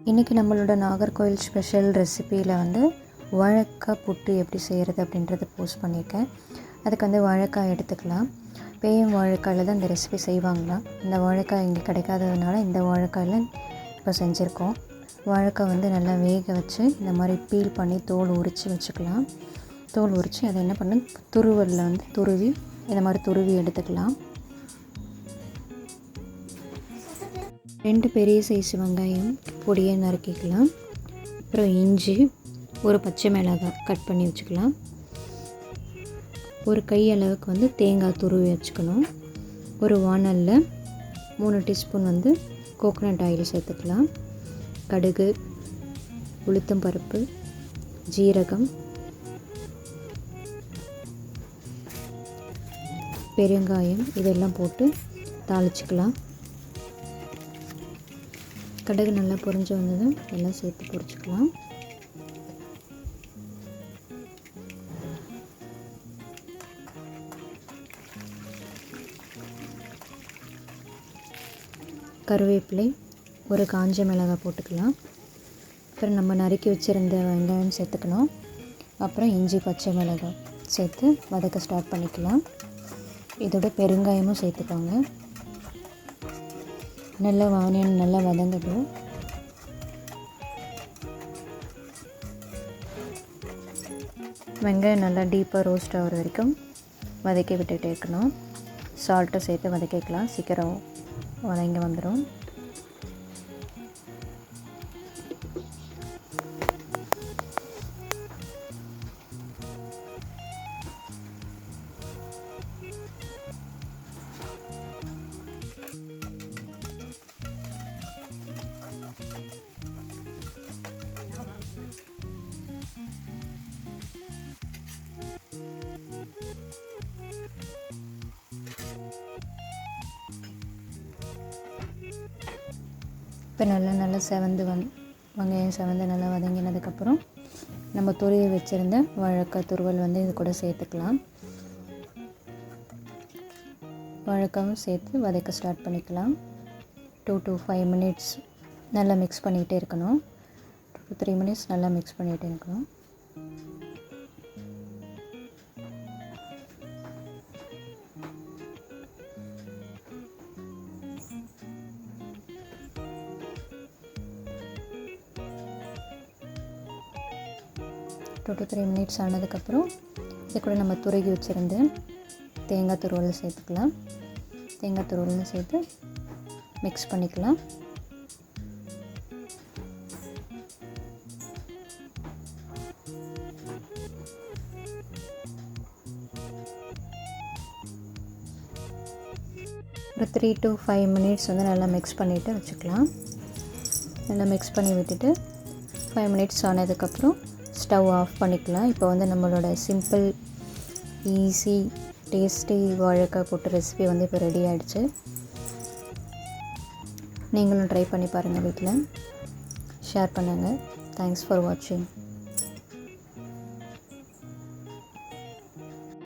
இன்றைக்கி நம்மளோட நாகர்கோவில் ஸ்பெஷல் ரெசிப்பியில் வந்து வாழைக்காய் புட்டு எப்படி செய்கிறது அப்படின்றத போஸ்ட் பண்ணியிருக்கேன். அதுக்கு வந்து வாழைக்காய் எடுத்துக்கலாம். பேயும் வாழைக்காயில் தான் இந்த ரெசிபி செய்வாங்களாம். இந்த வாழைக்காய் இங்கே கிடைக்காததுனால இந்த வாழைக்காயில் இப்போ செஞ்சுருக்கோம். வாழைக்காய் வந்து நல்லா வேக வச்சு இந்த மாதிரி பீல் பண்ணி தோல் உரித்து வச்சுக்கலாம். தோல் உரித்து அதை என்ன பண்ணு துருவலில் வந்து துருவி இந்த மாதிரி துருவி எடுத்துக்கலாம். 2 பெரிய சைஸ் வெங்காயம் பொடியை நறுக்கிக்கலாம். அப்புறம் இஞ்சி, ஒரு பச்சை மிளகாய் கட் பண்ணி வச்சுக்கலாம். ஒரு கை அளவுக்கு வந்து தேங்காய் துருவி வச்சுக்கணும். ஒரு வாணலில் 3 டீஸ்பூன் வந்து கோகோனட் ஆயில் சேர்த்துக்கலாம். கடுகு, உளுத்தம் பருப்பு, ஜீரகம், பெருங்காயம் இதெல்லாம் போட்டு தாளிச்சுக்கலாம். கடுகு நல்லா பொரிஞ்சு வந்ததும் எல்லாம் சேர்த்து பொரிச்சுக்கலாம். கருவேப்பிலை, ஒரு காஞ்ச மிளகாய் போட்டுக்கலாம். அப்புறம் நம்ம நறுக்கி வச்சுருந்த வெங்காயம் சேர்த்துக்கணும். அப்புறம் இஞ்சி, பச்சை மிளகாய் சேர்த்து வதக்க ஸ்டார்ட் பண்ணிக்கலாம். இதோட பெருங்காயமும் சேர்த்துக்கோங்க. நல்லா ஆனியன் நல்லா வதங்கட்டும். வெங்காயம் நல்லா டீப்பாக ரோஸ்ட் ஆகிற வரைக்கும் வதக்கி விட்டுகிட்டே இருக்கணும். சால்ட்டை சேர்த்து வதக்கிக்கலாம். சீக்கிரம் வதங்கி வந்துடும். இப்போ நல்லா செவந்து வெங்காயம் செவந்து நல்லா வதங்கினதுக்கப்புறம் நம்ம துருவி வச்சுருந்த வாழைக்காய் துருவல் வந்து இது கூட சேர்த்துக்கலாம். வாழைக்காயும் சேர்த்து வதக்க ஸ்டார்ட் பண்ணிக்கலாம். 2 to 5 minutes நல்லா மிக்ஸ் பண்ணிகிட்டே இருக்கணும். 2 to 3 minutes நல்லா மிக்ஸ் பண்ணிகிட்டே இருக்கணும். டூ to 3 minutes ஆனதுக்கப்புறம் இது கூட நம்ம துருகி வச்சுருந்து தேங்காய் துருவல் சேர்த்துக்கலாம். தேங்காய் துருவல் சேர்த்து மிக்ஸ் பண்ணிக்கலாம். ஒரு 3 to 5 minutes வந்து நல்லா மிக்ஸ் பண்ணிவிட்டு வச்சுக்கலாம். நல்லா மிக்ஸ் பண்ணி விட்டுட்டு 5 minutes ஆனதுக்கப்புறம் ஸ்டவ் ஆஃப் பண்ணிக்கலாம். இப்போ வந்து நம்மளோட சிம்பிள் ஈஸி டேஸ்டி வாழைக்காய் புட்டு ரெசிபி வந்து இப்போ ரெடி ஆகிடுச்சு. நீங்களும் ட்ரை பண்ணி பாருங்கள், வீட்டில் ஷேர் பண்ணுங்கள். தேங்க்ஸ் ஃபார் வாட்சிங்.